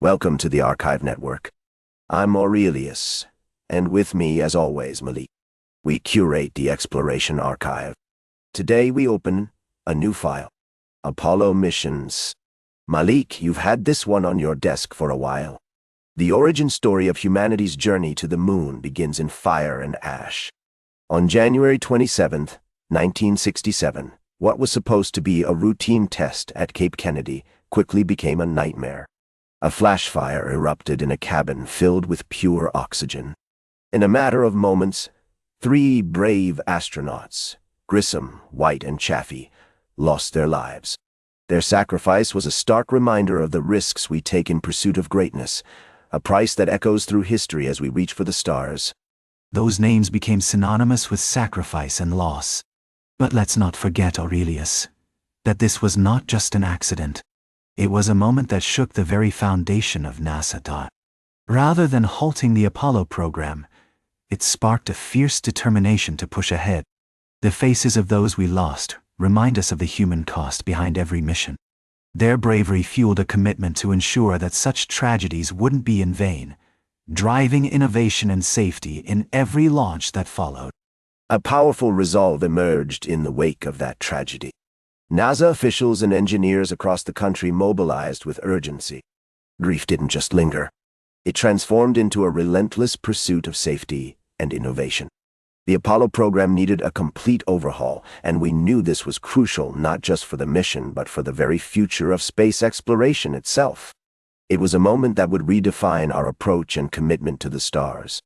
Welcome to the Archive Network. I'm Aurelius, and with me, as always, Malik. We curate the Exploration Archive. Today we open a new file, Apollo Missions. Malik, you've had this one on your desk for a while. The origin story of humanity's journey to the moon begins in fire and ash. On January 27th, 1967, what was supposed to be a routine test at Cape Kennedy quickly became a nightmare. A flash fire erupted in a cabin filled with pure oxygen. In a matter of moments, 3 brave astronauts, Grissom, White, and Chaffee, lost their lives. Their sacrifice was a stark reminder of the risks we take in pursuit of greatness, a price that echoes through history as we reach for the stars. Those names became synonymous with sacrifice and loss. But let's not forget, Aurelius, that this was not just an accident. It was a moment that shook the very foundation of NASA. Rather than halting the Apollo program, it sparked a fierce determination to push ahead. The faces of those we lost remind us of the human cost behind every mission. Their bravery fueled a commitment to ensure that such tragedies wouldn't be in vain, driving innovation and safety in every launch that followed. A powerful resolve emerged in the wake of that tragedy. NASA officials and engineers across the country mobilized with urgency. Grief didn't just linger. It transformed into a relentless pursuit of safety and innovation. The Apollo program needed a complete overhaul, and we knew this was crucial not just for the mission but for the very future of space exploration itself. It was a moment that would redefine our approach and commitment to the stars.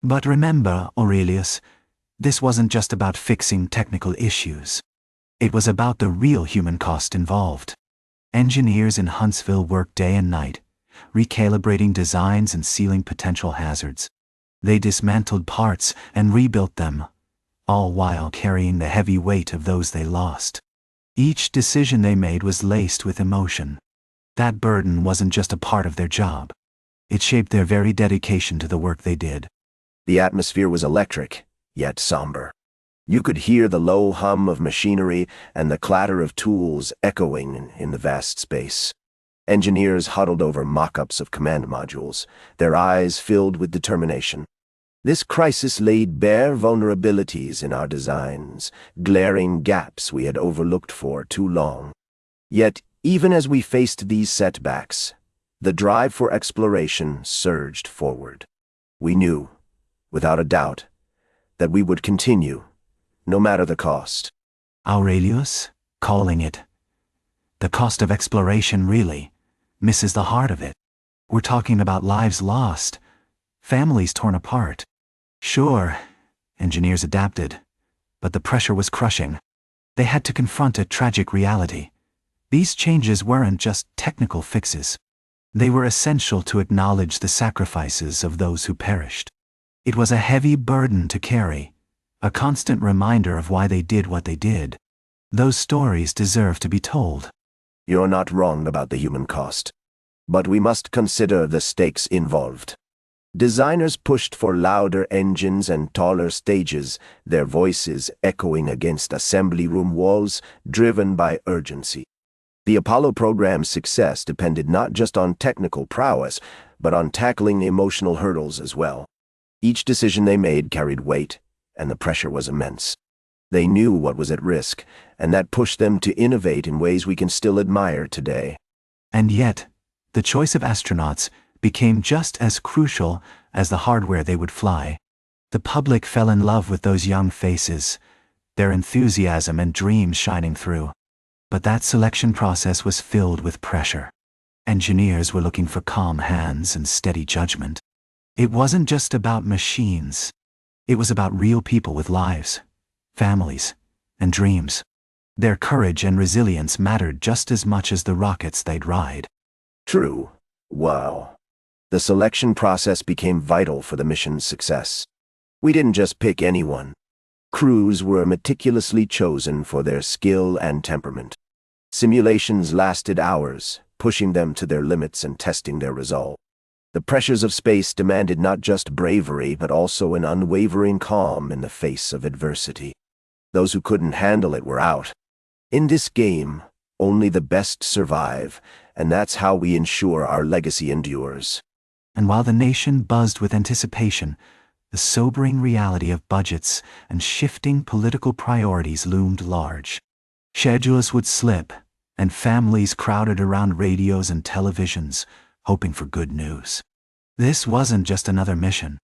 But remember, Aurelius, this wasn't just about fixing technical issues. It was about the real human cost involved. Engineers in Huntsville worked day and night, recalibrating designs and sealing potential hazards. They dismantled parts and rebuilt them, all while carrying the heavy weight of those they lost. Each decision they made was laced with emotion. That burden wasn't just a part of their job. It shaped their very dedication to the work they did. The atmosphere was electric, yet somber. You could hear the low hum of machinery and the clatter of tools echoing in the vast space. Engineers huddled over mock-ups of command modules, their eyes filled with determination. This crisis laid bare vulnerabilities in our designs, glaring gaps we had overlooked for too long. Yet, even as we faced these setbacks, the drive for exploration surged forward. We knew, without a doubt, that we would continue, no matter the cost. Aurelius, calling it the cost of exploration really misses the heart of it. We're talking about lives lost, families torn apart. Sure, engineers adapted, but the pressure was crushing. They had to confront a tragic reality. These changes weren't just technical fixes. They were essential to acknowledge the sacrifices of those who perished. It was a heavy burden to carry, a constant reminder of why they did what they did. Those stories deserve to be told. You're not wrong about the human cost, but we must consider the stakes involved. Designers pushed for louder engines and taller stages, their voices echoing against assembly room walls, driven by urgency. The Apollo program's success depended not just on technical prowess, but on tackling emotional hurdles as well. Each decision they made carried weight, and the pressure was immense. They knew what was at risk, and that pushed them to innovate in ways we can still admire today. And yet, the choice of astronauts became just as crucial as the hardware they would fly. The public fell in love with those young faces, their enthusiasm and dreams shining through. But that selection process was filled with pressure. Engineers were looking for calm hands and steady judgment. It wasn't just about machines. It was about real people with lives, families, and dreams. Their courage and resilience mattered just as much as the rockets they'd ride. True. Wow. The selection process became vital for the mission's success. We didn't just pick anyone. Crews were meticulously chosen for their skill and temperament. Simulations lasted hours, pushing them to their limits and testing their resolve. The pressures of space demanded not just bravery, but also an unwavering calm in the face of adversity. Those who couldn't handle it were out. In this game, only the best survive, and that's how we ensure our legacy endures. And while the nation buzzed with anticipation, the sobering reality of budgets and shifting political priorities loomed large. Schedules would slip, and families crowded around radios and televisions, hoping for good news. This wasn't just another mission.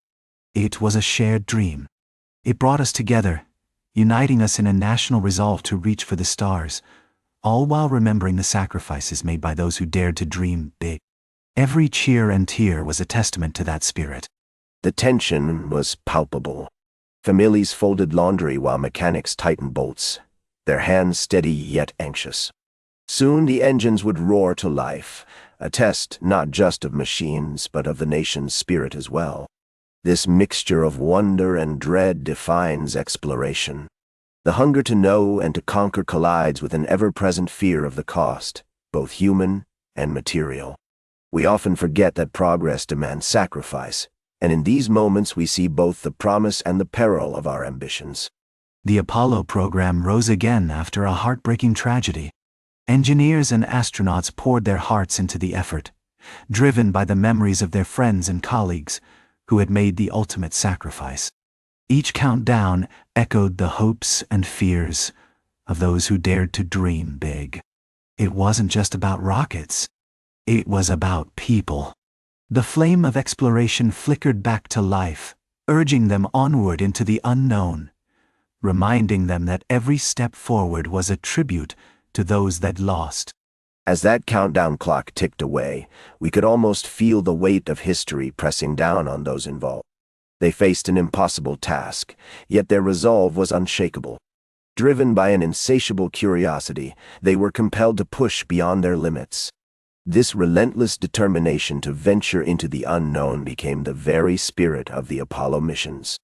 It was a shared dream. It brought us together, uniting us in a national resolve to reach for the stars, all while remembering the sacrifices made by those who dared to dream big. Every cheer and tear was a testament to that spirit. The tension was palpable. Families folded laundry while mechanics tightened bolts, their hands steady yet anxious. Soon the engines would roar to life, a test not just of machines but of the nation's spirit as well. This mixture of wonder and dread defines exploration. The hunger to know and to conquer collides with an ever-present fear of the cost, both human and material. We often forget that progress demands sacrifice, and in these moments we see both the promise and the peril of our ambitions. The Apollo program rose again after a heartbreaking tragedy. Engineers and astronauts poured their hearts into the effort, driven by the memories of their friends and colleagues who had made the ultimate sacrifice. Each countdown echoed the hopes and fears of those who dared to dream big. It wasn't just about rockets. It was about people. The flame of exploration flickered back to life, urging them onward into the unknown, reminding them that every step forward was a tribute to those that lost. As that countdown clock ticked away, we could almost feel the weight of history pressing down on those involved. They faced an impossible task, yet their resolve was unshakable. Driven by an insatiable curiosity, they were compelled to push beyond their limits. This relentless determination to venture into the unknown became the very spirit of the Apollo missions.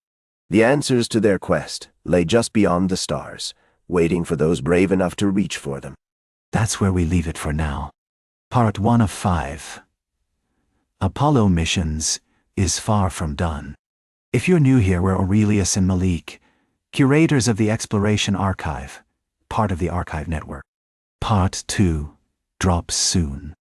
The answers to their quest lay just beyond the stars, waiting for those brave enough to reach for them. That's where we leave it for now. Part 1 of 5. Apollo missions is far from done. If you're new here, we're Aurelius and Malik, curators of the Exploration Archive, part of the Archive Network. Part 2 drops soon.